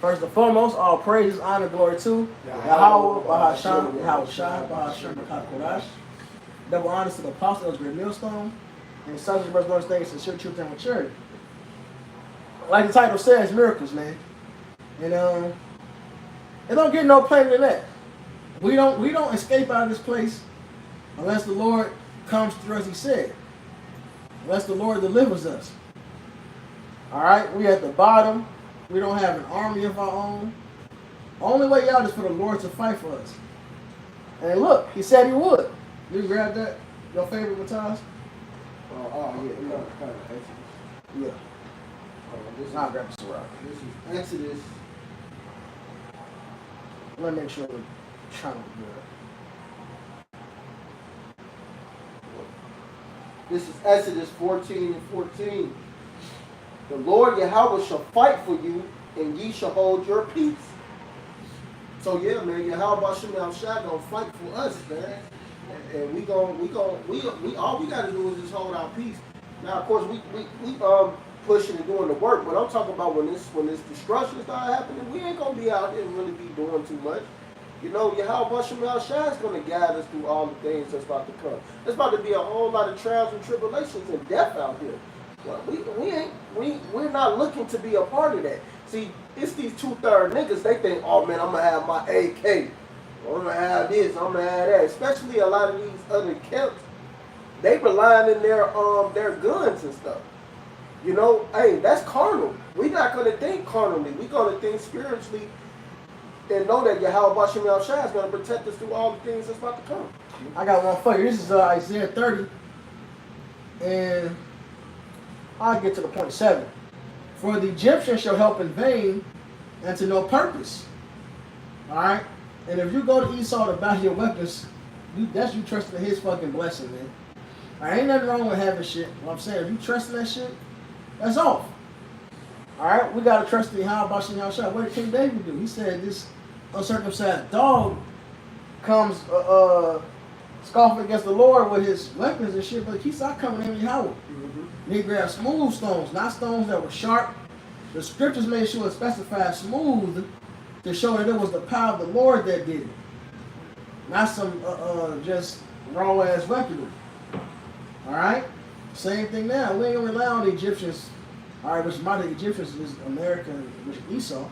First and foremost, all praises, honor, glory to Yahweh, Bahasham, Yahweh Shai, Bahasham, HaKodash. Double honors to the apostle, great millstone, and subject verse Lord's things, sincere truth and maturity. Like the title says, miracles, man. And it don't get no plainer than that. We don't escape out of this place unless the Lord comes through as He said. Unless the Lord delivers us. All right, we at the bottom. We don't have an army of our own. Only way out is for the Lord to fight for us. And look, He said He would. You grab that? Your favorite, Matthias? Yeah. I'll grab the Surah. This is Exodus. Let me make sure we're trying to do it. This is Exodus 14 and 14. The Lord Yahweh shall fight for you, and ye shall hold your peace. So yeah, man, Yahweh Bashim Shai gonna fight for us, man. And we all we gotta do is just hold our peace. Now, of course, we pushing and doing the work, but I'm talking about when this destruction start happening, we ain't gonna be out here and really be doing too much. You know, Yahweh Bashim Shai is gonna guide us through all the things that's about to come. There's about to be a whole lot of trials and tribulations and death out here. Well, we're not looking to be a part of that. See, it's these 2/3 niggas. They think, oh man, I'm gonna have my AK. I'm gonna have this. I'm gonna have that. Especially a lot of these other camps, they relying in their guns and stuff. You know, hey, that's carnal. We're not gonna think carnally. We're gonna think spiritually, and know that Yahweh Bashim Shai is gonna protect us through all the things that's about to come. I got one for you. This is Isaiah 30, and I'll get to the point 7. For the Egyptians shall help in vain and to no purpose. Alright? And if you go to Esau to buy your weapons, that's you trusting in his fucking blessing, man. Alright, ain't nothing wrong with having shit. What I'm saying, if you trust in that shit, that's off. Alright? We gotta trust in how about Shem Shai. What did King David do? He said this uncircumcised dog comes scoffing against the Lord with his weapons and shit, but he saw coming in Yahweh. And he grabbed smooth stones, not stones that were sharp. The scriptures made sure it specified smooth to show that it was the power of the Lord that did it. Not some just raw ass weaponry. Alright? Same thing now. We ain't gonna rely on the Egyptians. Alright, which my the Egyptians is America, which Esau.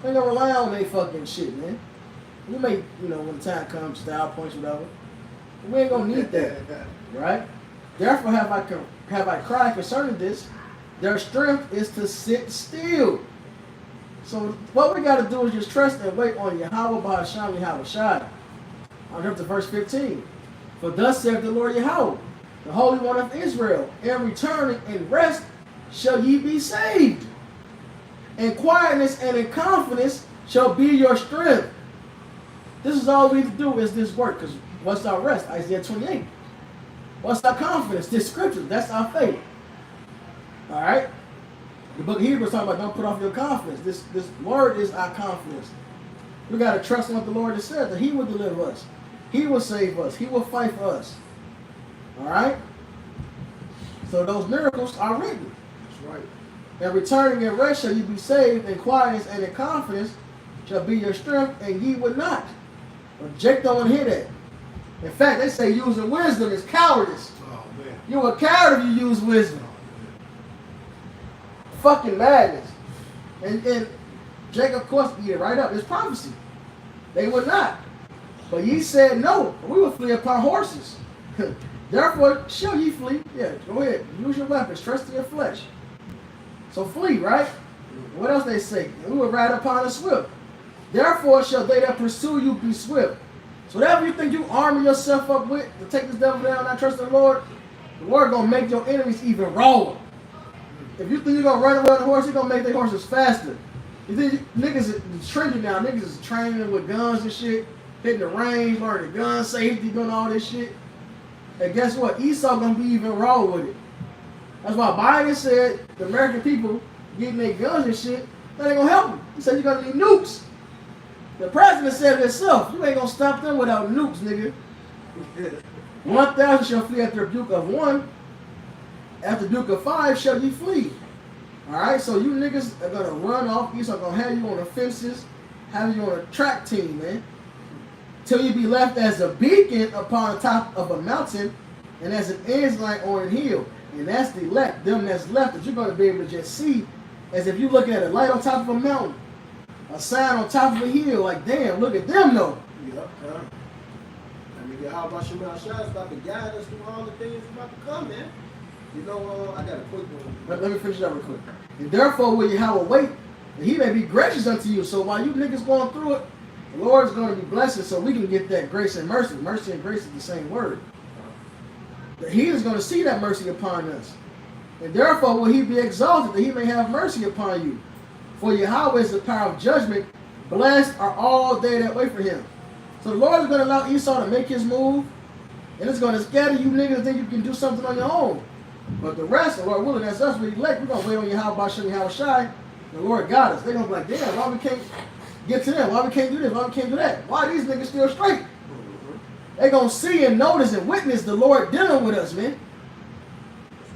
We ain't gonna rely on they fucking shit, man. We may, when the time comes, style points, whatever. We ain't gonna need that. Right? Therefore have I cried concerning this. Their strength is to sit still. So what we got to do is just trust and wait on Yahweh Bahasham Yahweh Shai. I'll jump to verse 15. For thus saith the Lord Yahweh, the Holy One of Israel, in returning and rest shall ye be saved. In quietness and in confidence shall be your strength. This is all we need to do is this work. Because what's our rest? Isaiah 28. What's our confidence? This scripture. That's our faith. Alright? The book of Hebrews talking about don't put off your confidence. This word is our confidence. We got to trust in what the Lord has said, that He will deliver us. He will save us. He will fight for us. Alright? So those miracles are written. That's right. And returning in rest shall you be saved, in quietness and in confidence shall be your strength, and ye would not. But Jake don't want to hear that. In fact, they say using wisdom is cowardice. Oh, man. You're a coward if you use wisdom. Fucking madness. And Jacob, of course, eat it right up. It's prophecy. They would not. But ye said no. We will flee upon horses. Therefore, shall ye flee? Yeah, go ahead. Use your weapons. Trust in your flesh. So flee, right? What else they say? We will ride upon a swift. Therefore shall they that pursue you be swift. So whatever you think you armor yourself up with to take this devil down, not trust in the Lord gonna make your enemies even rawer. If you think you're gonna run away on a horse, you're gonna make their horses faster. You think niggas is trending now, niggas is training with guns and shit, hitting the range, learning gun safety, doing all this shit. And guess what? Esau gonna be even raw with it. That's why Biden said the American people getting their guns and shit, that ain't gonna help them. He said you're gonna need nukes. The president said it himself. You ain't gonna stop them without nukes, nigga. 1,000 shall flee at the rebuke of one. At the rebuke of 5 shall ye flee. Alright, so you niggas are gonna run off. Esau gonna have you on the fences, have you on a track team, man. Till you be left as a beacon upon the top of a mountain and as an ensign on a hill. And that's the elect, them that's left that you're gonna be able to just see as if you're looking at a light on top of a mountain, a sign on top of a hill, like damn, look at them though. Yep. I mean, how about Shemal Shah is about to guide us through all the things about to come, man. You know, I got a quick one. Let me finish that real quick. And therefore will Yahweh wait, and he may be gracious unto you. So while you niggas going through it, the Lord's going to be blessing so we can get that grace and mercy. Mercy and grace is the same word. That he is going to see that mercy upon us. And therefore will he be exalted, that he may have mercy upon you. For Yahweh is the power of judgment. Blessed are all they that wait for him. So the Lord is going to allow Esau to make his move. And it's going to scatter you niggas that think you can do something on your own. But the rest, the Lord willing, that's us, we elect. We're going to wait on Yahweh Bashem Yahweh Shai. The Lord got us. They're going to be like, damn, why we can't get to them? Why we can't do this? Why we can't do that? Why these niggas still straight? They're going to see and notice and witness the Lord dealing with us, man.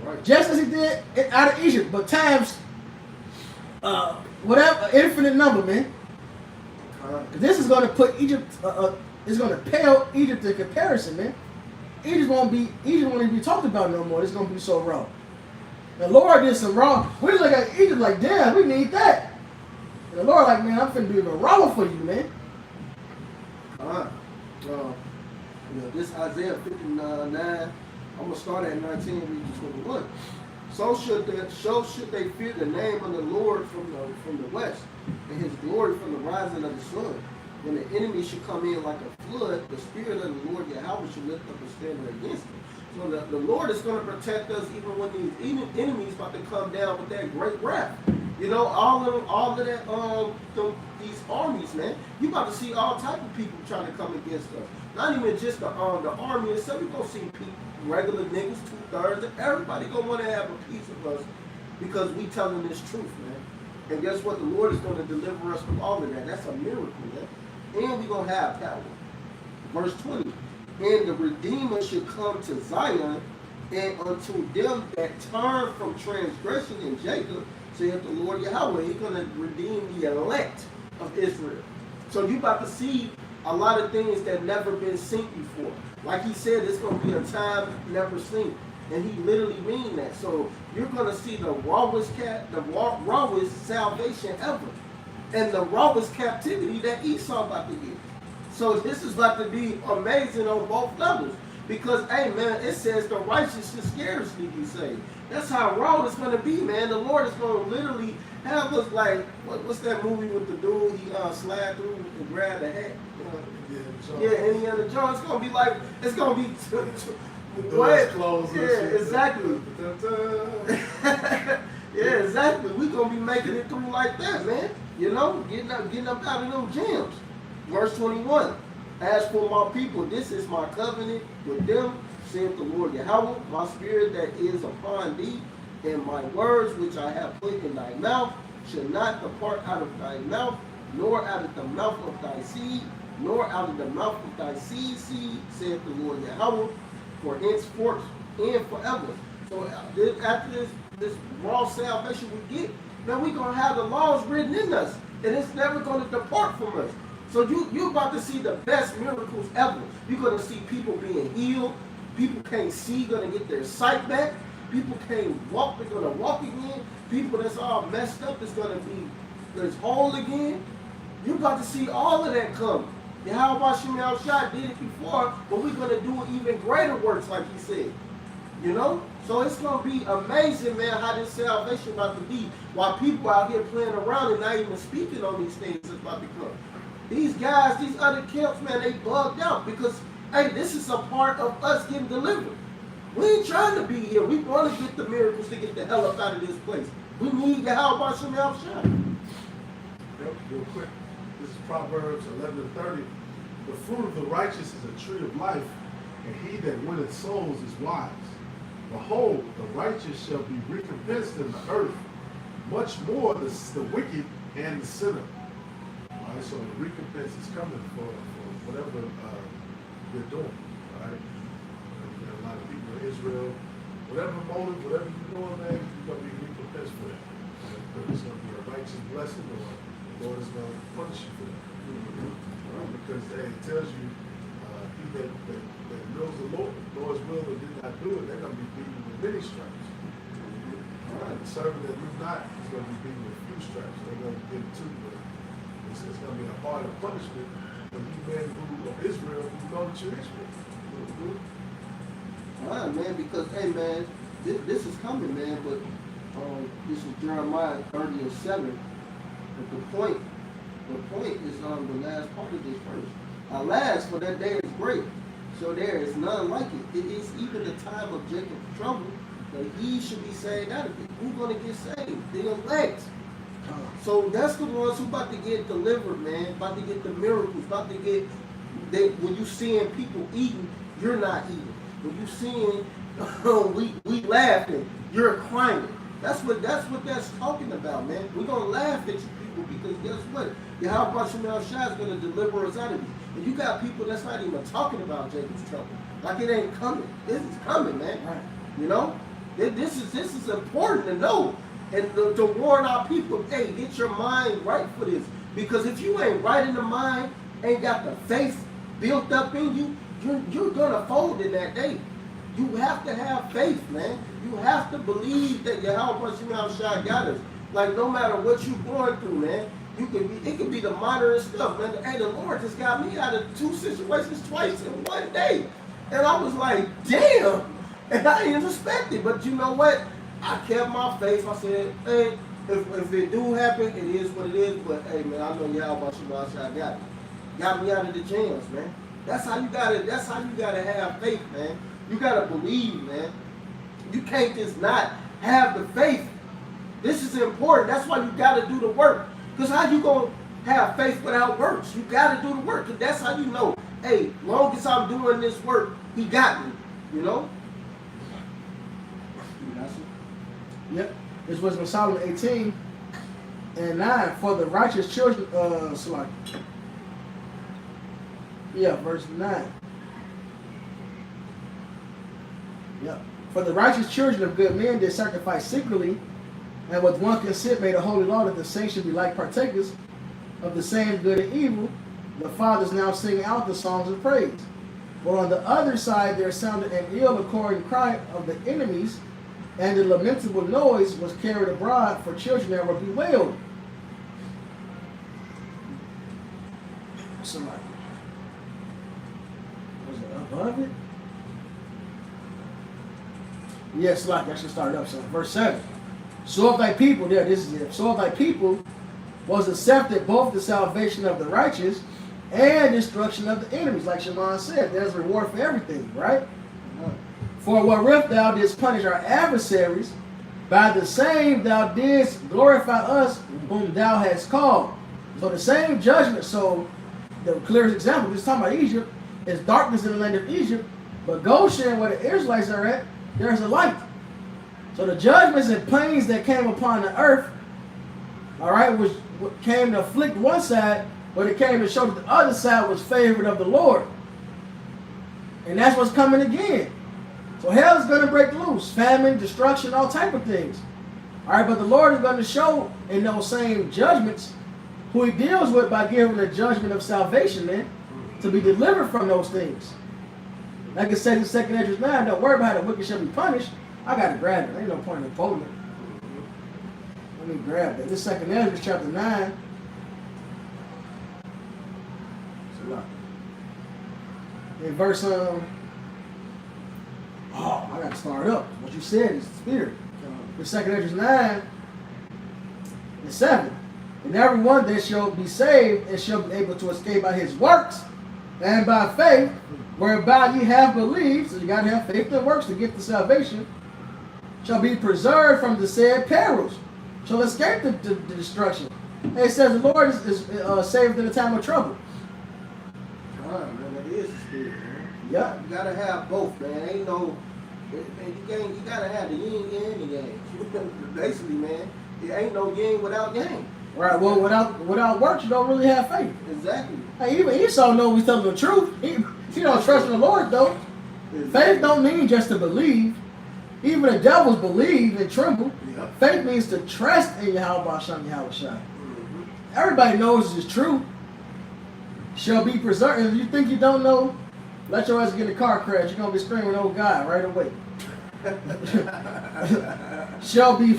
Right. Just as he did out of Egypt, but times whatever, infinite number, man. This is going to put Egypt, it's going to pale Egypt in comparison, man. Egypt won't even be talked about no more. It's going to be so raw. The Lord did some raw. We just look at Egypt like, damn, we need that. And the Lord like, man, I'm finna do even rawer for you, man. This Isaiah 59, I'm going to start at 19 and read to 21. So should they fear the name of the Lord from the west, and his glory from the rising of the sun. When the enemy should come in like a flood, the spirit of the Lord Yahweh should lift up a standard against them. So the Lord is going to protect us even when these enemies about to come down with that great wrath. You know, all of that, these armies, man. You about to see all type of people trying to come against us. Not even just the army itself. You're going to see people, regular niggas, 2/3, everybody going to want to have a piece of us because we telling this truth, man. And guess what? The Lord is going to deliver us from all of that. That's a miracle, man. And we're going to have power. Verse 20. And the Redeemer should come to Zion, and unto them that turn from transgression in Jacob, saith the Lord Yahweh. He's going to redeem the elect of Israel. So you about to see a lot of things that never been seen before. Like he said, it's going to be a time never seen. And he literally mean that. So you're going to see the rawest salvation ever. And the rawest captivity that Esau about to get. So this is about to be amazing on both levels. Because, hey, man, it says the righteous should scarcely be saved. That's how raw it's going to be, man. The Lord is going to literally have us like, what's that movie with the dude? He slide through and grab the hat. Indiana Jones. It's going to be like, it's going to be... Clothes. Yeah, exactly. Yeah, exactly. We're going to be making it through like that, man. You know, getting up out of them jams. Verse 21. As for my people, this is my covenant with them, saith the Lord Yahweh, my spirit that is upon thee, and my words which I have put in thy mouth shall not depart out of thy mouth, nor out of the mouth of thy seed, nor out of the mouth of thy seed, saith the Lord Yahweh, for henceforth and forever. So after this raw salvation we get, then we're going to have the laws written in us, and it's never going to depart from us. So you're about to see the best miracles ever. You're going to see people being healed. People can't see, going to get their sight back. People can't walk, they're going to walk again. People that's all messed up is going to be whole again. You're about to see all of that come. And how about Shemal Shah did it before, but we're going to do even greater works like he said. You know? So it's going to be amazing, man, how this salvation about to be. While people out here playing around and not even speaking on these things that's about to come. These guys, these other camps, man, they bugged out because, hey, this is a part of us getting delivered. We ain't trying to be here. We want to get the miracles to get the hell up out of this place. We need the help by Shemal Shah. Real quick. This is Proverbs 11:30. The fruit of the righteous is a tree of life, and he that winneth souls is wise. Behold, the righteous shall be recompensed in the earth, much more the wicked and the sinner. All right, so the recompense is coming for whatever you're doing. All right, a lot of people in Israel, whatever motive, whatever you're doing, man, you're gonna be recompensed for that. But it's going to be a righteous blessing, or the Lord is going to punish you for that. Because hey, it tells you, he that knows the Lord's will and did not do it, they're going to be beaten with many stripes. The servant that do not is going to be beaten with few stripes. They're going to get two, but it's going to be a harder punishment for you men of Israel who know that you're Israel. All right, man, because, hey, man, this is coming, man, but this is Jeremiah 30:7. But the point is the last part of this verse. Alas, for that day is great, so there is none like it. It is even the time of Jacob's trouble, that he should be saved out of it. Who's going to get saved? The elect. So that's the ones who about to get delivered, man. About to get the miracles. About to get when you seeing people eating, you're not eating. When you seeing we laughing, you're crying. That's what that's talking about, man. We're gonna laugh at you people because guess what? Yahweh Shemel Shah is gonna deliver us out of it. And you got people that's not even talking about Jacob's trouble. Like it ain't coming. This is coming, man. Right. You know? This is important to know. And to warn our people, hey, get your mind right for this. Because if you ain't right in the mind, ain't got the faith built up in you, you're gonna fold in that day. You have to have faith, man. You have to believe that Yahweh Shemel Shah got us. Like no matter what you're going through, man, it could be the moderate stuff, man. Hey, the Lord just got me out of 2 situations twice in one day. And I was like, damn. And I didn't expect it. But you know what? I kept my faith. I said, hey, if it do happen, it is what it is. But hey, man, I know Yahweh Shemel Shah got me out of the jams, man. That's how you gotta have faith, man. You gotta believe, man. You can't just not have the faith. This is important. That's why you gotta do the work. Because how you gonna have faith without works? You gotta do the work. Because that's how you know, hey, long as I'm doing this work, he got me. You know? Yep. This was in Solomon 18:9. For the righteous children, verse 9. Yep. For the righteous children of good men did sacrifice secretly, and with one consent made a holy law that the saints should be like partakers of the same good and evil. The fathers now sing out the songs of praise. But on the other side there sounded an ill-according cry of the enemies, and the lamentable noise was carried abroad for children that were bewailed. Somebody. Was it above it? Yes, like I should start up. So verse 7. So if thy people, this is it. So if thy people was accepted both the salvation of the righteous and destruction of the enemies, like Shimon said, there's a reward for everything, right? For wherewith thou didst punish our adversaries, by the same thou didst glorify us whom thou hast called. So the same judgment. So the clearest example, this is talking about Egypt, is darkness in the land of Egypt, but Goshen, where the Israelites are at, there's a light. So the judgments and pains that came upon the earth, all right, which came to afflict one side, but it came to show that the other side was favored of the Lord. And that's what's coming again. So hell is going to break loose, famine, destruction, all type of things. All right, but the Lord is going to show in those same judgments who he deals with by giving the judgment of salvation, man, to be delivered from those things. Like it says in 2 Esdras 9, don't worry about how the wicked shall be punished. I got to grab it. Ain't no point in quoting it. Let me grab it. This 2 Esdras chapter 9. In verse, I got to start up. What you said is the spirit. The 2 Esdras 9 and 7. And everyone that shall be saved and shall be able to escape by his works and by faith, whereby ye have believed, so you got to have faith and works to get the salvation, shall be preserved from the said perils, shall escape the destruction. And it says the Lord is saved in the time of trouble. Man, that is the spirit, man. Yeah. You gotta have both, man. Ain't no, you gotta have the yin and the yang. Basically, man, it ain't no yin without yang. Right. Well, without works, you don't really have faith. Exactly. Hey, even Esau knows we telling the truth. He don't trust in the Lord though. Exactly. Faith don't mean just to believe. Even the devils believe and tremble. Yeah. Faith means to trust in Yahweh Hashem Yahweh Shai. Mhm. Everybody knows it's true. Shall be preserved. And if you think you don't know, let your ass get in a car crash. You're gonna be screaming, "Oh God!" right away. shall be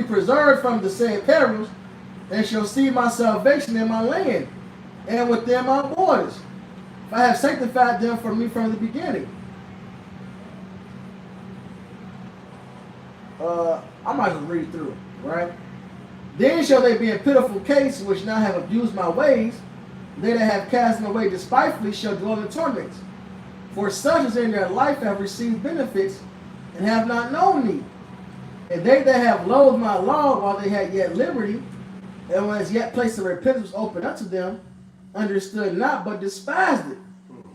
preserved from the said perils, and shall see my salvation in my land and within my borders. If I have sanctified them for me from the beginning. I might as well read through it, right? Then shall they be in pitiful case, which now have abused my ways. They that have cast me away despitefully shall dwell in torments. For such as in their life have received benefits, and have not known me. And they that have loathed my law while they had yet liberty, and was yet place of repentance open unto them, understood not, but despised it.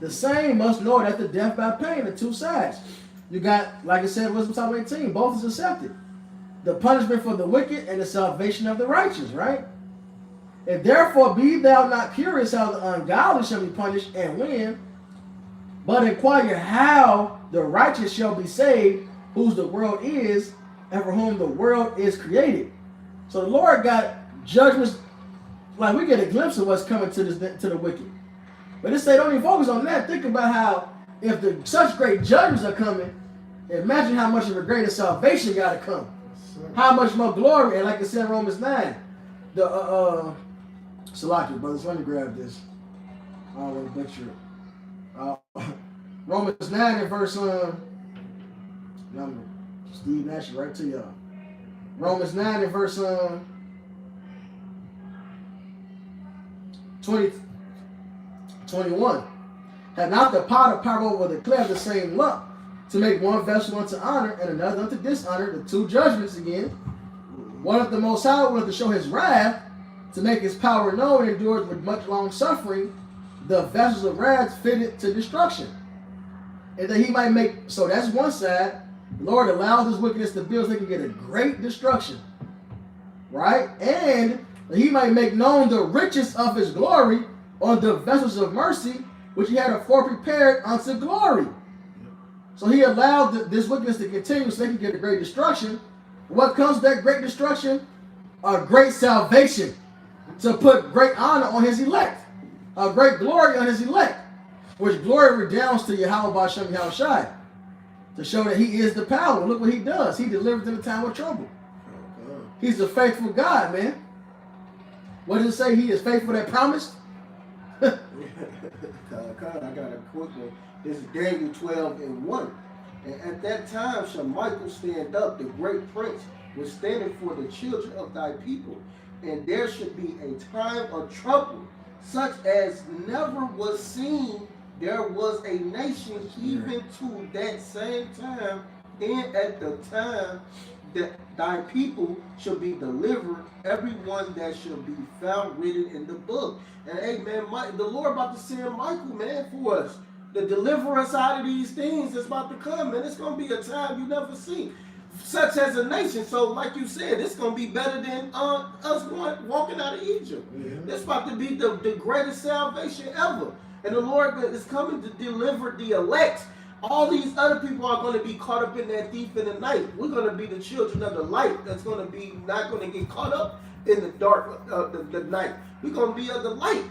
The same must know that the death by pain, the two sides. You got, like I said, Wisdom Psalm 18, both is accepted. The punishment for the wicked and the salvation of the righteous, right? And therefore be thou not curious how the ungodly shall be punished and when, but inquire how the righteous shall be saved, whose the world is, and for whom the world is created. So the Lord got judgments, like we get a glimpse of what's coming to the wicked. But this say don't even focus on that. Think about how if such great judgments are coming, imagine how much of a greater salvation got to come. How much more glory, and like I said in Romans 9, the Salaki, brothers, let me grab this. I don't want to butcher it. Romans 9 and verse number Steve Nash right to y'all. Romans 9 and verse 21. Have not the potter power over the clay of the same lump, to make one vessel unto honor and another unto dishonor, the two judgments again. One of the Most High wanted to show his wrath, to make his power known, and endured with much long suffering the vessels of wrath fitted to destruction. And that he might make, so that's one side, the Lord allows his wickedness to build so they can get a great destruction. Right? And that he might make known the riches of his glory on the vessels of mercy, which he had afore prepared unto glory. So he allowed this wickedness to continue so they can get a great destruction. What comes with that great destruction? A great salvation. To put great honor on his elect. A great glory on his elect. Which glory redounds to Yahweh Bashem Yahweh Shai. To show that he is the power. Look what he does. He delivers in the time of trouble. He's a faithful God, man. What does it say? He is faithful that promised? I got a quick one. This is Daniel 12 and 1. And at that time shall Michael stand up, the great prince, was standing for the children of thy people. And there should be a time of trouble, such as never was seen. There was a nation even to that same time, and at the time that thy people shall be delivered, everyone that shall be found written in the book. And hey man, the Lord about to send Michael, man, for us to deliver us out of these things that's about to come, man. It's gonna be a time you never see, such as a nation. So like you said, it's gonna be better than us walking out of Egypt. Yeah. It's about to be the greatest salvation ever. And the Lord is coming to deliver the elect. All these other people are going to be caught up in that thief in the night. We're going to be the children of the light that's going to be not going to get caught up in the dark of the night. We're going to be of the light.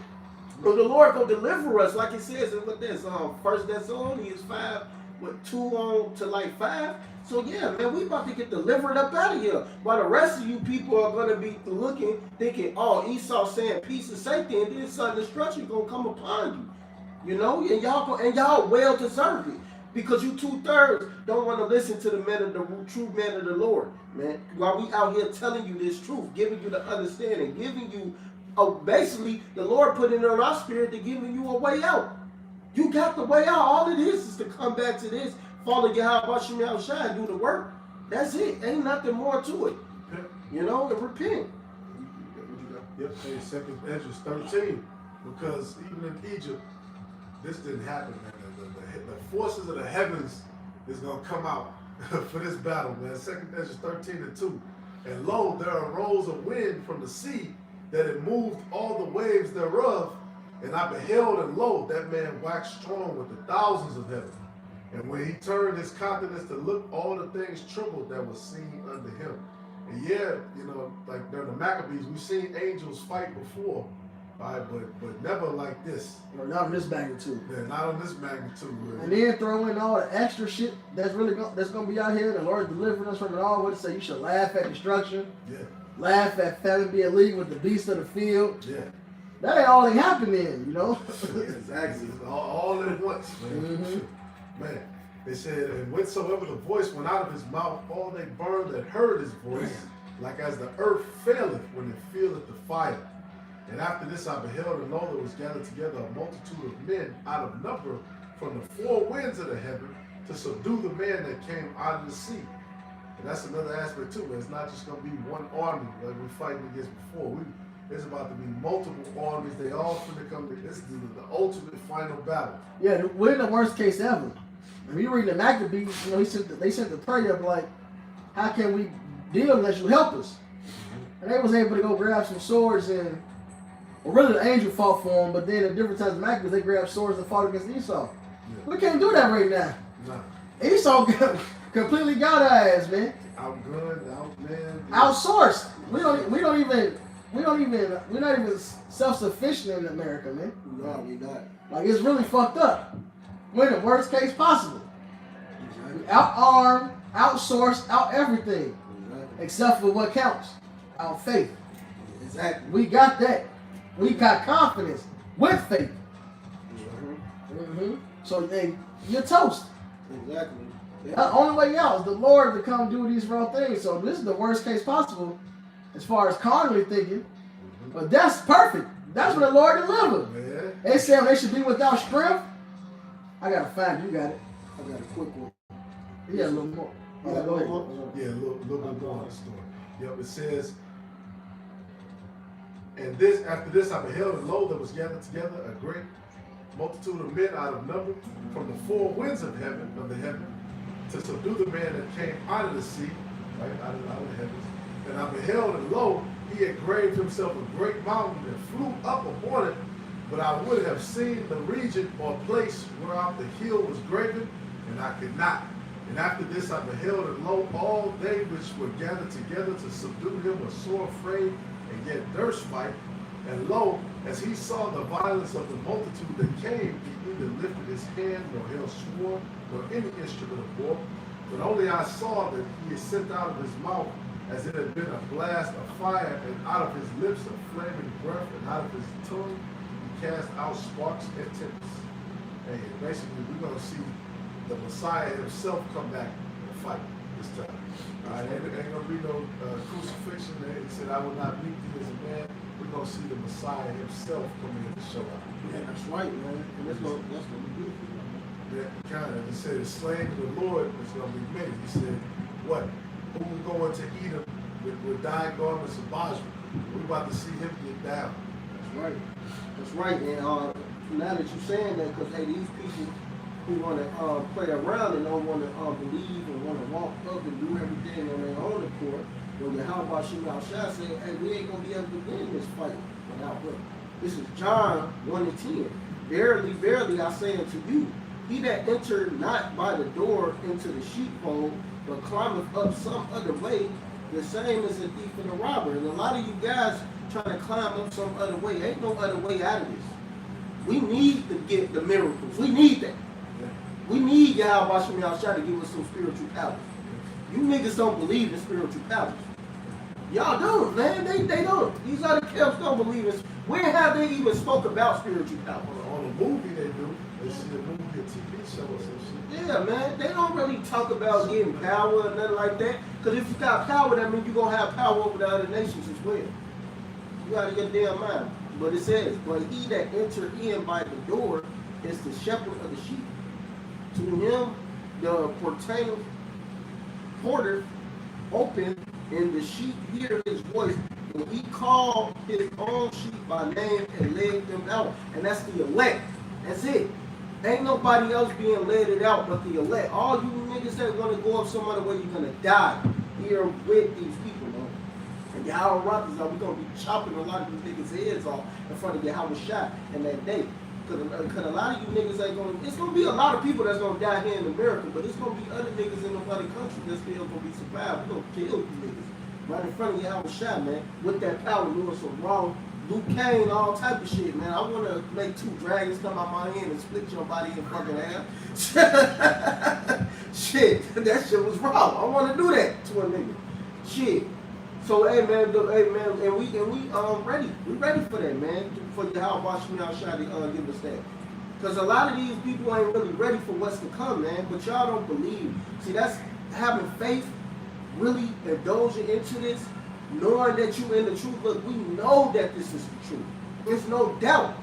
So the Lord will deliver us, like it says in what this 1 Thessalonians 5, 2 on to like 5. So yeah, man, we about to get delivered up out of here. While the rest of you people are going to be looking, thinking, oh, Esau saying peace and safety, and then sudden destruction going to come upon you. You know, and y'all well deserve it. Because you 2/3 don't want to listen to the true men of the Lord, man. While we out here telling you this truth, giving you the understanding, giving you, basically, the Lord put it in our spirit to giving you a way out. You got the way out. All it is to come back to this, follow Yahweh Bashem Yahweh Shai, and do the work. That's it. Ain't nothing more to it. You know, and repent. Yep, hey, 2 Ezra 13. Because even in Egypt, this didn't happen, man. The forces of the heavens is going to come out for this battle, man. 2 Ezra 13 and 2. And lo, there arose a wind from the sea that it moved all the waves thereof. And I beheld, and lo, that man waxed strong with the thousands of heaven. And when he turned his countenance to look, all the things trembled that was seen under him. And yeah, you know, like during the Maccabees, we've seen angels fight before, all right, but never like this. Or not in this magnitude. Yeah, not on this magnitude. Really. And then throw in all the extra shit that's really that's gonna be out here. The Lord delivering us from it all. What it say? You should laugh at destruction, Yeah, laugh at famine, be a league with the beasts of the field. yeah. That ain't all that happened then, you know. Exactly. All at once, man. Man, they said, and whensoever the voice went out of his mouth, all they burned that heard his voice, like as the earth faileth when it feeleth the fire. And after this I beheld, and lo, there was gathered together a multitude of men out of number from the four winds of the heaven to subdue the man that came out of the sea. And that's another aspect too, man. It's not just going to be one army like we're fighting against before. There's about to be multiple armies. They all finna come to this is the ultimate final battle. Yeah, we're in the worst case ever. If you read the Maccabees, you know, they sent the prayer of like, how can we deal unless you help us? And they was able to go grab some swords and, well, really the angel fought for them, but then at different times of Maccabees, they grabbed swords and fought against Esau. Yeah. We can't do that right now. Nah. Esau completely got our ass, man. Outgunned, outmanned. Outsourced. We're not even self-sufficient in America, man. No, you're not. Like, it's really fucked up. We're in the worst case possible. Exactly. Out-armed, outsourced, out everything. Exactly. Except for what counts. Our faith. Exactly. We got that. We got confidence with faith. So you're toast. Exactly. The only way out is the Lord to come do these real things. So this is the worst case possible as far as carnally thinking. But that's perfect. That's what the Lord delivered. Yeah. They said they should be without strength. I gotta find it. You got it. I got a quick one. Yeah, a little more. Yeah, go ahead. Yeah, a little bit more on the story. Yep, it says, and this after this I beheld, and lo, there was gathered together a great multitude of men out of number from the four winds of the heaven, to subdue the man that came out of the sea, right, out of the heavens. And I beheld, and lo, he had graved himself a great mountain and flew up upon it, but I would have seen the region or place whereof the hill was graven, and I could not. And after this I beheld, and lo, all they which were gathered together to subdue him were sore afraid, and yet durst fight. And lo, as he saw the violence of the multitude that came, he neither lifted his hand, nor held sword, nor any instrument of war. But only I saw that he had sent out of his mouth, as it had been a blast of fire, and out of his lips a flaming breath, and out of his tongue he cast out sparks and tempests. And basically, we're going to see the Messiah himself come back and fight this time. All right, ain't going to be no crucifixion. He said, I will not meet thee as a man. We're going to see the Messiah himself come in to show up. Yeah, that's right, man. And that's gonna be beautiful. Yeah, kind of. He said, the slain of the Lord is going to be many. He said, what? Who will go into Edom with dying garments of Basra? We're about to see him get down. That's right. That's right. And now that you're saying that, because hey, these people who want to play around and don't want to believe and want to walk up and do everything on their own accord, when Yahweh Shema Shah said, hey, we ain't going to be able to win this fight without him. This is John 1:10. Verily, verily, I say unto you, he that entered not by the door into the sheepfold, but climbeth up some other way, the same as a thief and a robber. And a lot of you guys trying to climb up some other way. Ain't no other way out of this. We need to get the miracles. We need that. We need Yahweh Shema Shah to give us some spiritual powers. You niggas don't believe in spiritual powers. Y'all don't, man. They don't. These other camps don't believe in. Where have they even spoke about spiritual powers? On a movie they do. They see a movie, a TV show or some shit. Yeah, man. They don't really talk about getting power or nothing like that. Because if you got power, that means you're going to have power over the other nations as well. You out of your damn mind. But it says, but he that entered in by the door is the shepherd of the sheep. To him, the porter opened, and the sheep hear his voice, and he called his own sheep by name and led them out. And that's the elect. That's it. Ain't nobody else being led out but the elect. All you niggas that want to go up some other way, you're going to die here with these people, man. And Yahweh Rapha, we're going to be chopping a lot of these niggas' heads off in front of Yahweh Shah in that day. Cause a lot of you niggas ain't gonna. It's gonna be a lot of people that's gonna die here in America, but it's gonna be other niggas in the other countries that's still gonna be survived. We gonna kill these niggas right in front of your house, shot, man. With that power, doing some wrong. Luke Kane, all type of shit, man. I wanna make 2 dragons come out my hand and split your body in fucking half. Shit, that shit was wrong. I wanna do that to a nigga. Shit. So hey man, and we ready. We ready for that, man. For the how watch me outside to give us that. Cause a lot of these people ain't really ready for what's to come, man. But y'all don't believe. See, that's having faith, really indulging into this, knowing that you in the truth. Look, we know that this is the truth. There's no doubt.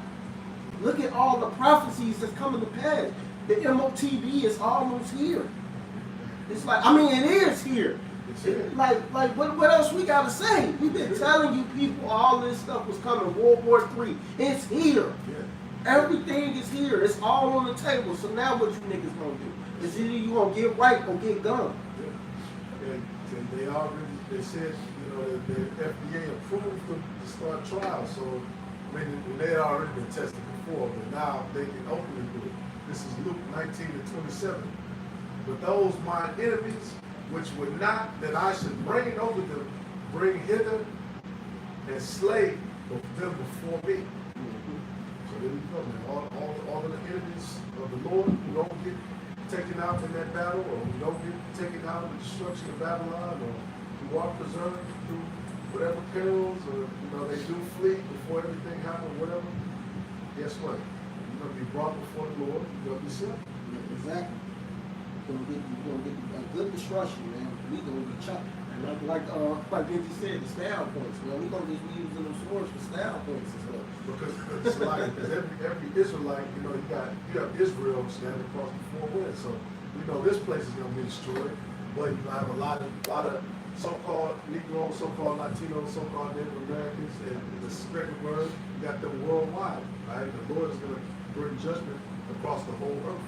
Look at all the prophecies that's coming to pass. The MOTB is almost here. It's like, I mean, it is here. Like what else we gotta say? We've been telling you people all this stuff was coming. World War III. It's here. Yeah. Everything is here. It's all on the table. So now what you niggas gonna do? Is either you gonna get right or get gone. Yeah. And they already, they said, you know, that the FDA approved them to start trials. So, I mean, they had already been tested before, but now they can openly do it. This is Luke 19:27. But those mine enemies, which would not that I should reign over them, bring hither and slay them before me. So there you go, man. All of the enemies of the Lord who don't get taken out in that battle, or who don't get taken out in the destruction of Babylon, or who are preserved through whatever perils, or they do flee before everything happens, whatever. Guess what? You're gonna be brought before the Lord. You're gonna be saved. Exactly. You're gonna get a good destruction, man. We gonna be chopped. And like Benji said, the style points. Man, we gonna just be using them swords for style points as well. Because it's like every Israelite, you have Israel standing across the 4 winds. So this place is gonna be destroyed. But you have a lot of so-called Negroes, so-called Latinos, so-called Native Americans, and the spoken word. You got them worldwide. Right? The Lord is gonna bring judgment across the whole earth.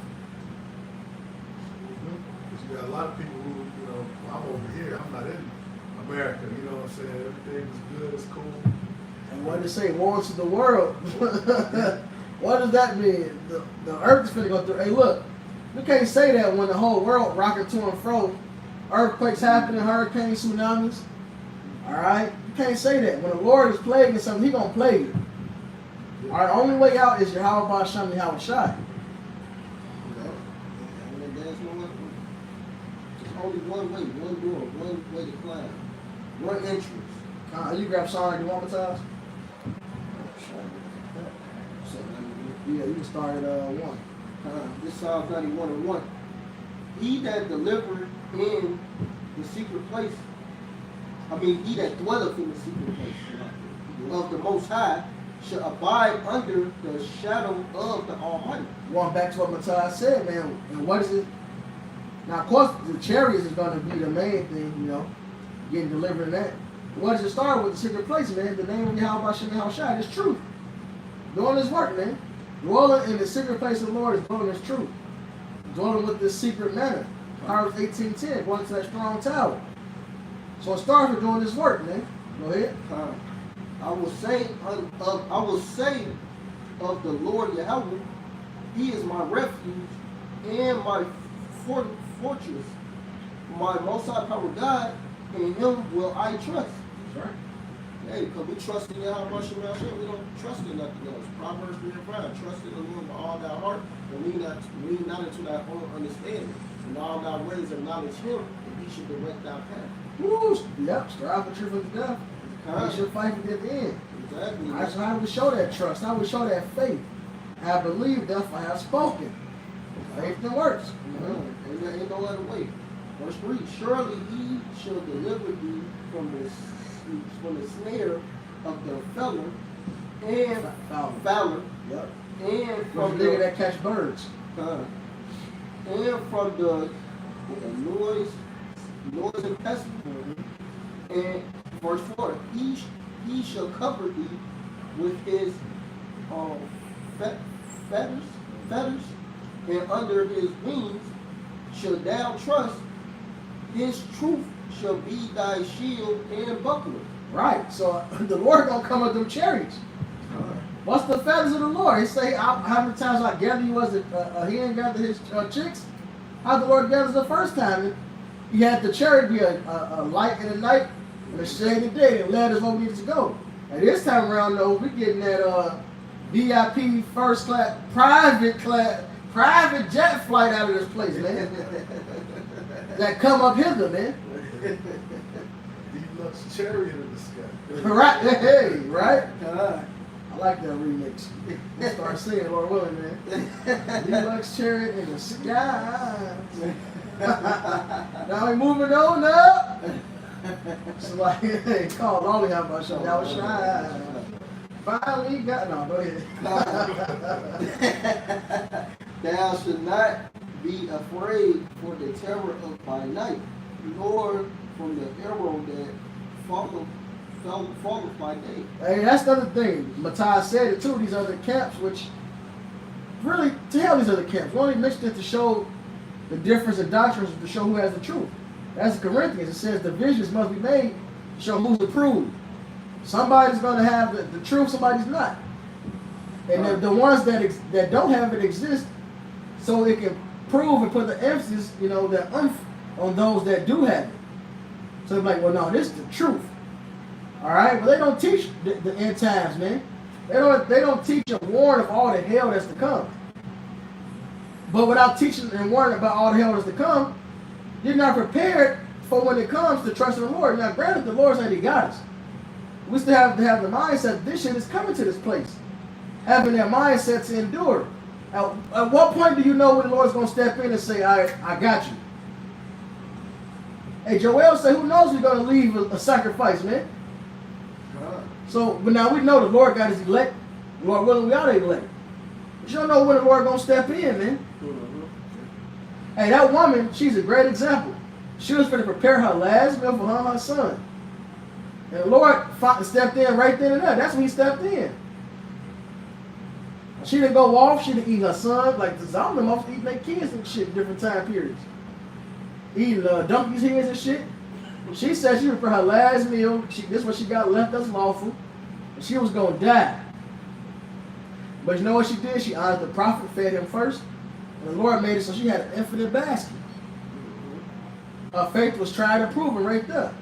Because you got a lot of people who, I'm over here, I'm not in America, you know what I'm saying? Everything is good, it's cool. And what they say, war to the world. What does that mean? The earth is finna go through. Hey, look, we can't say that when the whole world rocking to and fro. Earthquakes happening, hurricanes, tsunamis. Alright? You can't say that. When the Lord is plaguing something, He gonna plague you. Our only way out is Yahweh Ba'Shem Yahweh Shai. Only one way, one door, one way to climb, one entrance. You grab Psalm 91 times? Yeah, you can start at 1. This Psalm 91:1. He that delivered in the secret place, he that dwelleth in the secret place of the Most High shall abide under the shadow of the Almighty. Going back to what Matthias said, man, and what is it? Now, of course, the chariots is going to be the main thing, getting delivered in that. What does it start with? The secret place, man. The name of Yahweh Ba'Shem Yahweh Shai is truth. Doing His work, man. Dwelling in the secret place of the Lord is dwelling His truth. Dwelling with this secret manner. Proverbs 18:10, going to that strong tower. So it starts with doing His work, man. Go ahead. I will say of the Lord Yahweh, He is my refuge and my fortress, my Most High power God, in Him will I trust. That's right. Hey, because we trust in Yahweh Ba'Shem Yahweh Shai, we don't trust in nothing else. Proverbs 3:5, trust in the Lord with all thy heart, and lean not into thy own understanding. In all thy ways acknowledge Him, and He should direct thy path. Woo! Yep, strive for truth unto death. We should fight to get the end. Exactly. That's how we show that trust. How we show that faith. I have believed, therefore I have spoken. Faith that works. Ain't no other way. Verse 3, surely He shall deliver thee from the snare of the fowler and fowler, Yep. and From the nigga that catch birds. And from the noise and pestilence. And verse 4, he shall cover thee with His feathers, and under His wings shall thou trust. His truth shall be thy shield and buckler. Right. So the Lord gonna come with them chariots. What's the feathers of the Lord. He say, how many times I gather you as a hen gather his chicks? How the Lord gathers the first time? He had the chariot be a light in the night and a shade in the day and led us where we needed to go. And this time around, though, we getting that VIP first class, private jet flight out of this place, man. That come up hither, man. Deluxe chariot in the sky. Right, hey, right? God. I like that remix. We'll start singing, Lord willing, man. Deluxe chariot in the sky. Now we moving on up. It's like, hey, call Lolly, how about you? Now shine. Finally got, no, go ahead. Thou should not be afraid for the terror of by night, nor from the arrow that falleth by day. Hey, that's the other thing. Matthias said it too, these other camps, which really, to hell these other camps. We only mentioned it to show the difference in doctrines, to show who has the truth. That's Corinthians. It says divisions must be made to show who's approved. Somebody's going to have the truth, somebody's not. And the ones that don't have it exist, so it can prove and put the emphasis, that on those that do have it. So they're like, well, no, this is the truth. All right, but they don't teach the end times, man. They don't teach and warn of all the hell that's to come. But without teaching and warning about all the hell that's to come, you're not prepared for when it comes to trust in the Lord. Now, granted, the Lord said He got us. We still have to have the mindset this shit is coming to this place. Having that mindset to endure. At what point do you know when the Lord's going to step in and say, I got you? Hey, Joel said, who knows we're going to leave a sacrifice, man? So, but now we know the Lord got His elect. Lord willing, we are the elect. But you don't know when the Lord going to step in, man. Hey, that woman, she's a great example. She was going to prepare her last meal for her and her son. And the Lord stepped in right then and there. That's when He stepped in. She didn't go off. She didn't eat her son. Like the Solomon must eat their kids and shit in different time periods. Eating donkey's heads and shit. She said she was for her last meal. This is what she got left that's lawful. And she was going to die. But you know what she did? She honored the prophet, fed him first. And the Lord made it so she had an infinite basket. Her faith was tried and proven right there.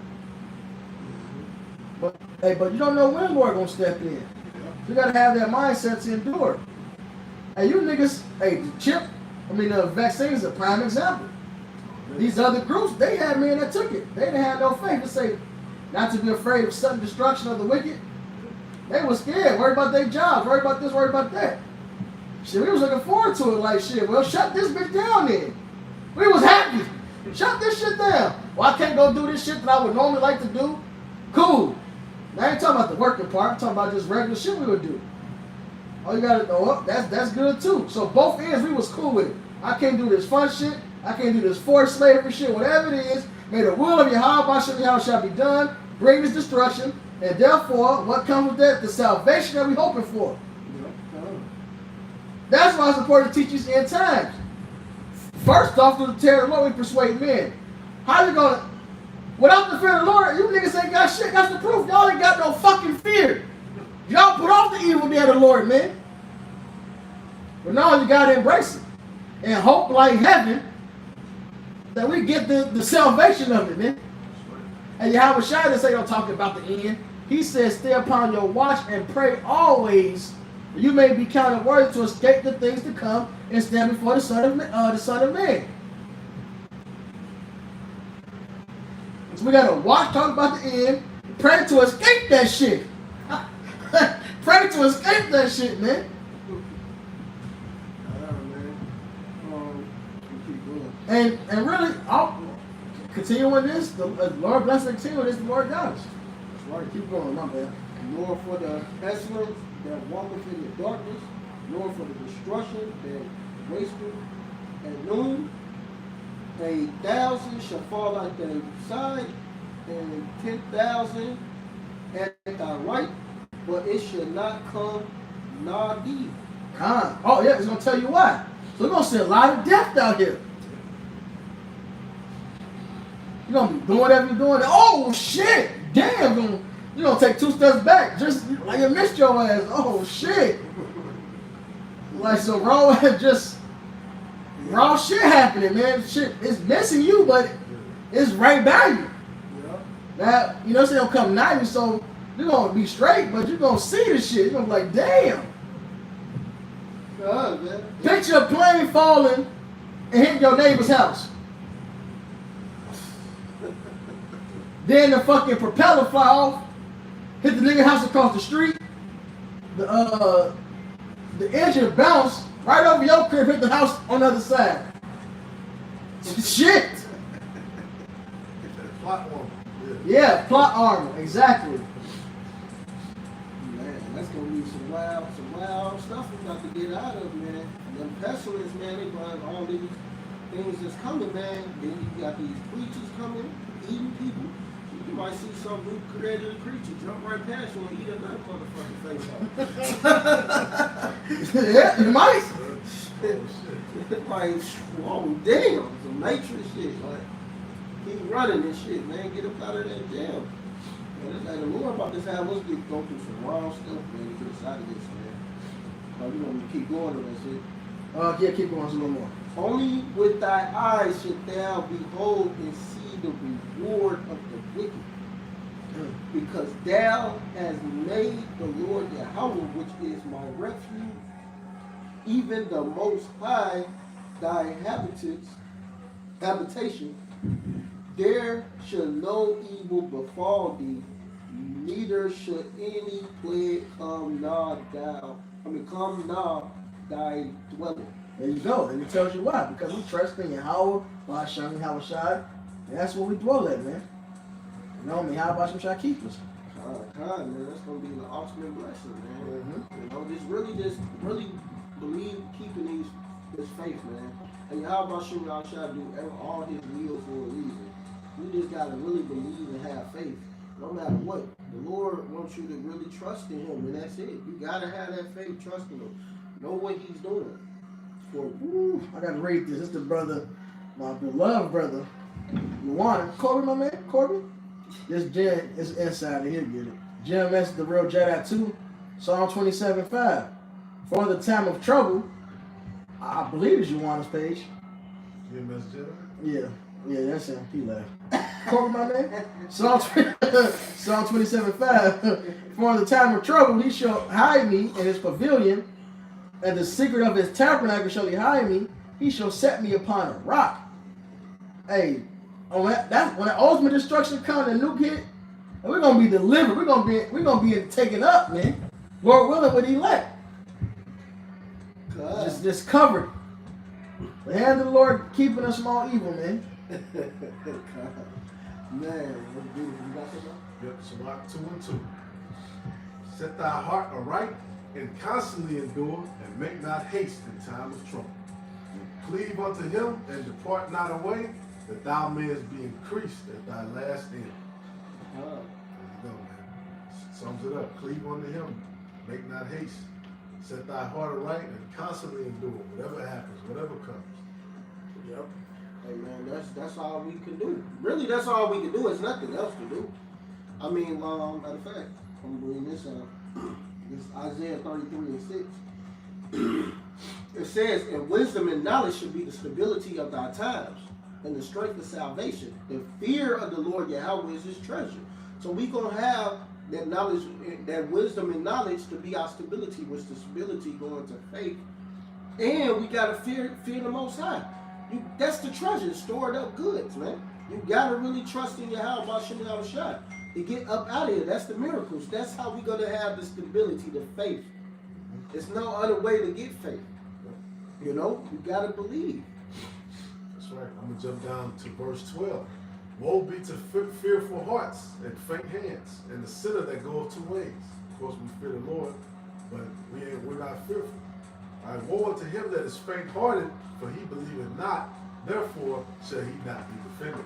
But you don't know when the Lord going to step in. You got to have that mindset to endure. Hey, you niggas, the vaccine is a prime example. These other groups, they had men that took it. They didn't have no faith to say, not to be afraid of sudden destruction of the wicked. They were scared, worried about their jobs, worried about this, worried about that. Shit, we was looking forward to it like shit. Well, shut this bitch down then. We was happy. Shut this shit down. Well, I can't go do this shit that I would normally like to do. Cool. Now I ain't talking about the working part. I'm talking about just regular shit we would do. Oh, you gotta know that's good too. So both ends we was cool with it. I can't do this fun shit. I can't do this forced slavery shit. Whatever it is, may the will of Yahweh shall be done. Bring this destruction, and therefore, what comes with that? The salvation that we hoping for. That's why it's important to teach these end times. First off, through the terror of the Lord, we persuade men. How you gonna? Without the fear of the Lord, you niggas ain't got shit. That's the proof. Y'all ain't got no fucking fear. Y'all put off the evil day of the Lord, man. But now you gotta embrace it. And hope like heaven that we get the salvation of it, man. And Yahweh Shai didn't say don't talk about the end. He says, stay upon your watch and pray always, that you may be counted worthy to escape the things to come and stand before the Son of Man. So we gotta watch, talk about the end, pray to escape that shit. Pray to escape that shit, man. And really, I'll continue on this. The Lord bless and continue on this. The Lord got us. That's right. Keep going, my man. Nor for the pestilence that walketh in the darkness, nor for the destruction that wasteth at noon. 1,000 shall fall at thy side, and 10,000 at thy right, but it shall not come nigh thee. Oh yeah, it's gonna tell you why. So we're gonna see a lot of death out here. You're gonna be doing whatever you're doing. Oh shit! Damn! you gonna take 2 steps back. Just like you missed your ass. Oh shit. Like so raw shit happening, man. Shit, it's missing you, but it's right by you. Yeah. Now, you know, they don't come nigh you, so you're gonna be straight, but you're gonna see the shit. You're gonna be like, damn. Man. Picture a plane falling and hitting your neighbor's house. Then the fucking propeller fly off, hit the nigga house across the street. The engine bounced right over your crib, hit the house on the other side. Shit. Plot one. Yeah, plot armor, exactly. Man, that's gonna be some wild stuff we got to get out of, man. Them pestilence, man, they bring all these things that's coming, man. Then you got these creatures coming, eating people. You might see some new created creature jump right past you and eat another motherfucking face off. Yeah, you might. Like, oh damn, some Matrix shit. Like, keep running this shit, man. Get up out of that jam. Man, it's like the Lord about to have us go through some wild stuff, man, to get us out of this, man. Like, we gonna keep going on that shit. Yeah, keep going a little more. Only with thy eyes should thou behold and see the reward of the wicked. Because thou hast made the Lord Yahweh, which is my refuge, even the Most High, thy habitation. There shall no evil befall thee, neither should any plague come nigh thy dwelling. There you go. And it tells you why. Because we trust in Yahweh, Hashem, Yahushai. And that's where we dwell at, man. You know me, how about some shall keep us? God, man, that's gonna be an ultimate blessing, man. Mm-hmm. You know, just really believe keeping this faith, man. And how about you, y'all try to do all his will for a reason. You just gotta really believe and have faith. No matter what. The Lord wants you to really trust in him, and that's it. You gotta have that faith, trust in him. Know what he's doing. I gotta read this. This is the brother, my beloved brother, Luana. Corbin, my man, Corbin. This Jen is inside, he'll get it. Jim S. the real Jedi 2, Psalm 27:5. For the time of trouble, I believe it's Luana's page. GMS Jedi? Yeah, that's him. He laughed. Corbin, my man. Psalm 27:5. For the time of trouble, he shall hide me in his pavilion, and the secret of his tabernacle shall he hide me. He shall set me upon a rock. Hey, when the ultimate destruction comes, the nuke hit, and we're gonna be delivered. We're gonna be taken up, man. Lord willing, with elect. Just covered. The hand of the Lord keeping us from all evil, man. Man, that's beautiful. You got something? Yep, Shabbat 2:2. Set thy heart aright and constantly endure, and make not haste in time of trouble. Cleave unto him and depart not away, that thou mayest be increased at thy last end. There you go, man. Sums it up. Cleave unto him, make not haste. Set thy heart aright and constantly endure, whatever happens, whatever comes. Yep. Hey man, that's all we can do. Really, that's all we can do. There's nothing else to do. I mean, matter of fact, I'm bringing this up. This Isaiah 33:6. It says, and wisdom and knowledge should be the stability of thy times, and the strength of salvation. The fear of the Lord Yahweh is his treasure. So we gonna have that knowledge, that wisdom and knowledge to be our stability, which the stability going to faith. And we gotta fear the Most High. That's the treasure, stored up goods, man. You gotta really trust in Yahweh Hashem Yahushua to get up out of here. That's the miracles. That's how we gonna have the stability, the faith. There's no other way to get faith. You know, you gotta believe. That's right. I'm gonna jump down to verse 12. Woe be to fearful hearts and faint hands, and the sinner that goes 2 ways. Of course, we fear the Lord, but we're not fearful. All right, woe unto him that is faint-hearted, for he believeth not, therefore shall he not be defended.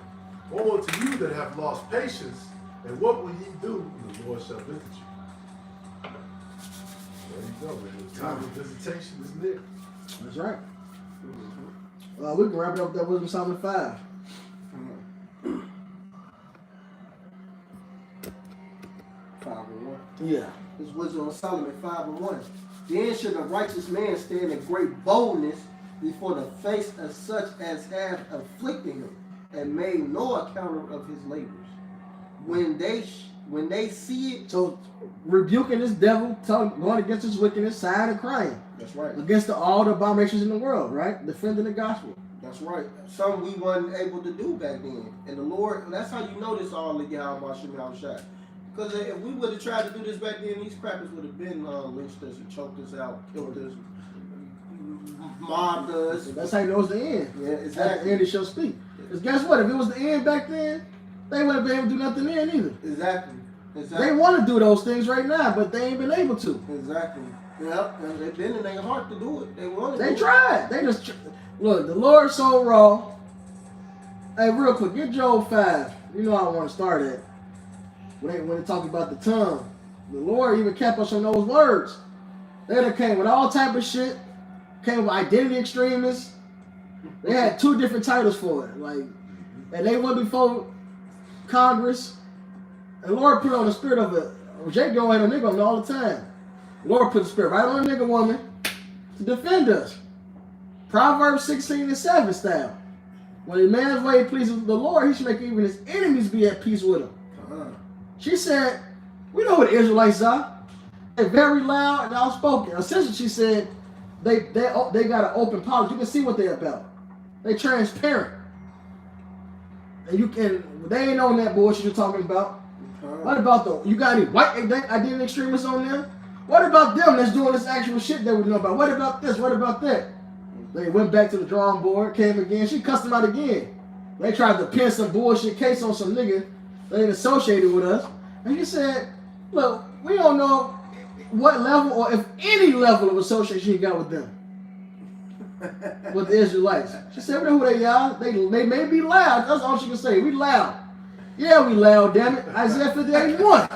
Woe unto you that have lost patience, and what will ye do? The Lord shall visit you. There you go, man. The time of visitation is near. That's right. We can wrap it up with that Wisdom Psalm 5. Yeah. This is Wisdom of Solomon 5:1. Then should a righteous man stand in great boldness before the face of such as have afflicted him, and made no account of his labors. When they see it, So rebuking this devil, going against his wickedness, sighing and crying. that's right. Against all the abominations in the world, right? Defending the gospel. That's right. Some we wasn't able to do back then. And the Lord, that's how you know this all the Yahweh Shem Shai. Because if we would have tried to do this back then, these crackers would have been lynched us and choked us out, killed us, mobbed us. That's how you know it's the end. Yeah, At the exactly. end it shall speak. Because guess what? If it was the end back then, they wouldn't be able to do nothing then either. Exactly. They want to do those things right now, but they ain't been able to. Exactly. Yep. And they've been in their heart to do it. They want to They do tried. They just look. The Lord's so raw. Hey, real quick, get Job 5. You know I want to start at when they talk about the tongue. The Lord even kept us on those words. They done came with all type of shit. Came with identity extremists. They had 2 different titles for it. Like, and they went before Congress. And the Lord put on the spirit of a Jake go and a nigga on me all the time. The Lord put the spirit right on a nigga woman to defend us. Proverbs 16:7 style. When a man's way pleases the Lord, he should make even his enemies be at peace with him. She said, we know who the Israelites are. They're very loud and outspoken. Essentially, she said, they got an open policy. You can see what they're about. They transparent. And they ain't on that bullshit you're talking about. What about you got any white identity extremists on there? What about them that's doing this actual shit that we know about? What about this? What about that? They went back to the drawing board, came again. She cussed them out again. They tried to pin some bullshit case on some nigga they ain't associated with us. And she said, look, we don't know what level or if any level of association you got with them. With the Israelites. She said, we know who they are. They may be loud. That's all she can say. We loud. Yeah, we loud, damn it. Isaiah 58:1.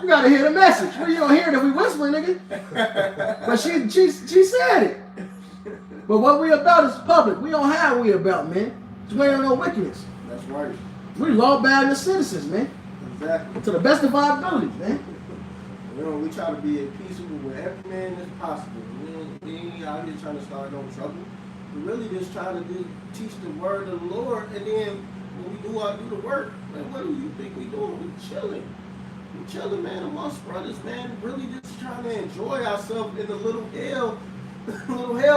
You gotta hear the message. Well, you don't hear it if we whispering, nigga. But she said it. But what we about is public. We don't have what we about, man. We ain't no wickedness. That's right. We law-abiding citizens, man. Exactly. To the best of our abilities, man. You know, we try to be at peace with every man as possible. We ain't out here trying to start no trouble. We really just trying to teach the word of the Lord, and then when we do the work, man, what do you think we doing? We chilling. We chilling, man, amongst brothers, man. Really just trying to enjoy ourselves in the little hell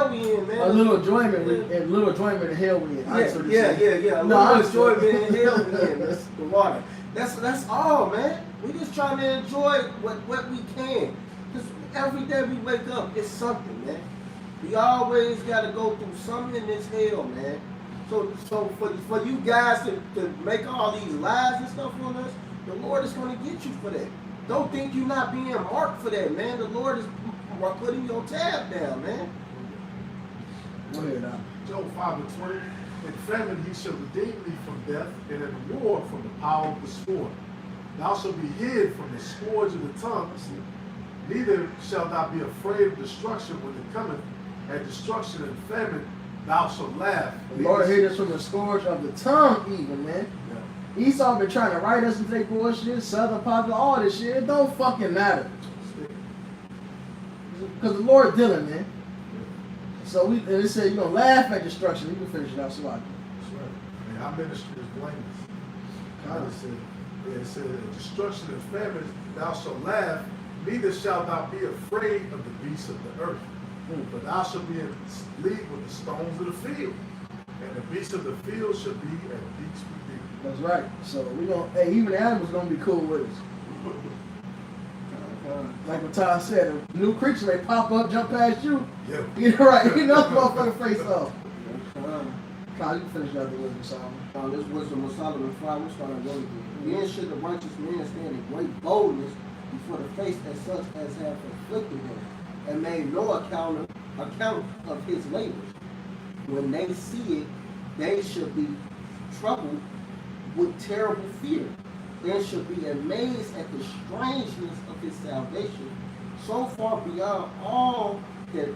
we in, man. A little enjoyment, in hell we in. Yeah. A little enjoyment in hell we in. That's the water. That's all, man. We just trying to enjoy what we can. Because every day we wake up, it's something, man. We always got to go through something in this hell, man. So for you guys to make all these lies and stuff on us, the Lord is going to get you for that. Don't think you're not being marked for that, man. The Lord is putting your tab down, man. Go ahead, now. Job 5:20. In famine he shall redeem thee from death, and in war from the power of the sword. Thou shalt be hid from the scourge of the tongue, neither shalt thou be afraid of destruction when it cometh, and destruction and famine thou shalt laugh. The Lord hid us from the scourge of the tongue, even, man. Yeah. Esau been trying to write us into their bullshit, Southern popular, all this shit. It don't fucking matter. Because the Lord dealing, man. So and it said you're going to laugh at destruction. You can finish it out, so I can. That's right. And our ministry is blameless. God said, destruction and famine thou shalt laugh, neither shalt thou be afraid of the beasts of the earth. But thou shalt be in league with the stones of the field, and the beasts of the field shall be at peace with thee. That's right. So we gonna, even the animals gonna be cool with us. Like what Ty said, a new creature may pop up, jump past you. Yeah. You're right. You know, motherfucker face off. Kyle, you can finish out the wisdom, Solomon. This wisdom of Solomon 5, we're starting really good. Then should the righteous man stand in great boldness before the face as such as have afflicted him, and made no account of his labors. When they see it, they should be troubled with terrible fear. They should be amazed at the strangeness of his salvation, so far beyond all that,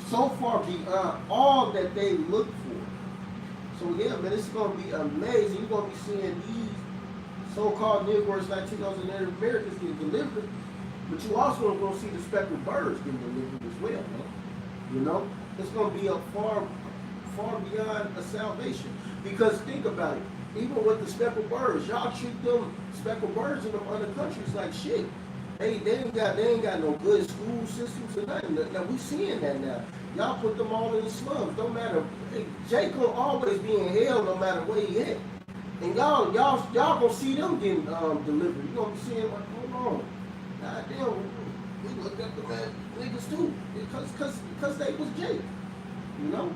so far beyond all that they look for. So yeah, man, it's gonna be amazing. You're gonna be seeing these so-called Negroes, Latinos, and Native Americans get delivered, but you also are going to see the speckled birds getting delivered as well, man. You know, it's going to be a far beyond a salvation. Because think about it, even with the speckled birds, y'all treat them speckled birds in them other countries like shit. They ain't got no good school systems or nothing. Now we seeing that now. Y'all put them all in the slums. Don't matter. Hey, Jake gonna always be in hell no matter where he at. And y'all gonna see them getting delivered. You gonna be seeing like, hold on, goddamn, we looked up the niggas too, because they was Jake, you know,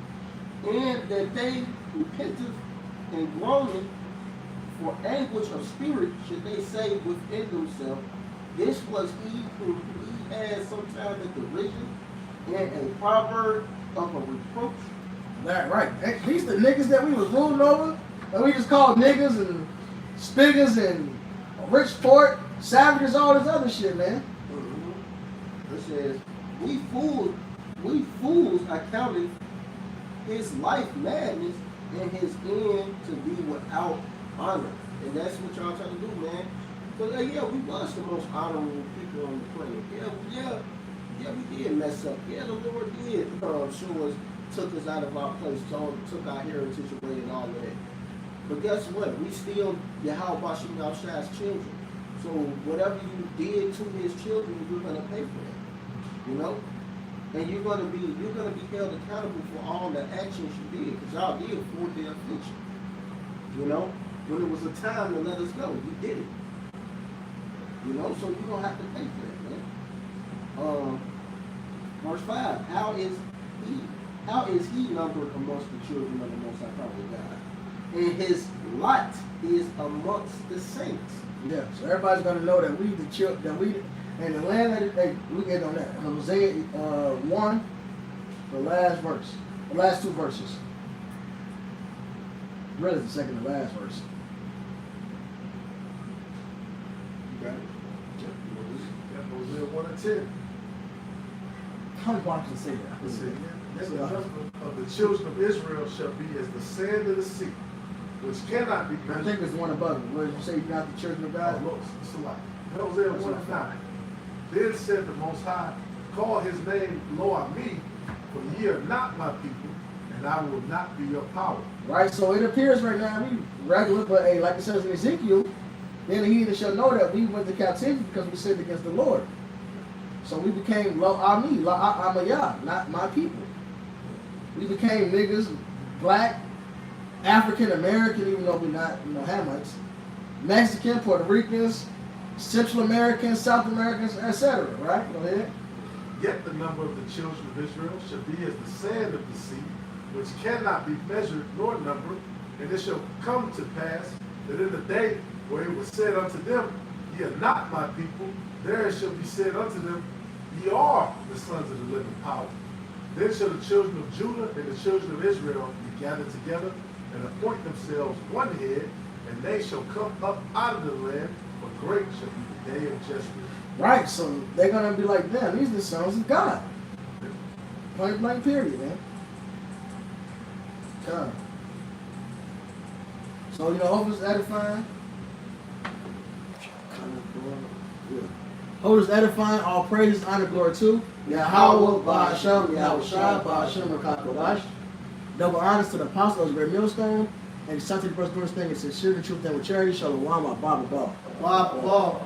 and that they repented and groaning for anguish of spirit should they say within themselves, this was he who he had sometimes a derision and a proverb of a reproach. That right. These the niggas that we was ruling over, and we just called niggas and spiggers and rich port, savages, all this other shit, man. Mm-hmm. It says, we fools accounted his life madness and his end to be without honor. And that's what y'all trying to do, man. But yeah, we was the most honorable people on the planet. Yeah, we did mess up. Yeah, the Lord did took us out of our place, took our heritage away and all of that. But guess what? We still Yahweh Bashim Yahshua's children. So whatever you did to his children, you're gonna pay for that. You know? And you're gonna be held accountable for all the actions you did, because y'all did for the affliction. You know? When it was a time to let us go, you did it. You know, so you're gonna have to pay for that, man. Verse 5, how is he numbered amongst the children of the Most High Power God? And his lot is amongst the saints. Yeah, so everybody's gonna know that we the children, that we and the land that we get on that. Hosea 1, the last verse, the last two verses. Really, the second to last verse. You got it? Yeah, Hosea 1 and 10. How many watches say that? It said, "And the judgment of the children of Israel shall be as the sand of the sea, which cannot be I measured." think it's one above it. What did you say? You're not the children of God? It's a lot. Hosea 1 and 9. Then said the Most High, call his name Lo Me, for ye are not my people, and I will not be your power. Right, so it appears right now we regular, but hey, like it says in Ezekiel, then the heathen shall know that we went to captivity because we sinned against the Lord. So we became Lo Ami, Amayah, not my people. We became niggas, black, African American, even though we're not, Hamites, Mexican, Puerto Ricans, Central Americans, South Americans, etc. Right? Go ahead. Yet the number of the children of Israel shall be as the sand of the sea, which cannot be measured nor numbered. And it shall come to pass that in the day where it was said unto them, ye are not my people, there it shall be said unto them, ye are the sons of the living power. Then shall the children of Judah and the children of Israel be gathered together and appoint themselves one head, and they shall come up out of the land, for great shall be the day of judgment. Right, so they're gonna be like, damn, these are the sons of God. Point blank period, man. God. So hope it's edifying. Yeah. Hope it's edifying. All praises, honor, glory to Yahweh, Ba'ashem, Yahweh Shai, Ba'ashem, Rakakodash. Double honors to the apostle of the great millstone, and the son to the first doing this thing in sincerity, truth, and with charity. Shalom, Baba Ball. Blah, blah.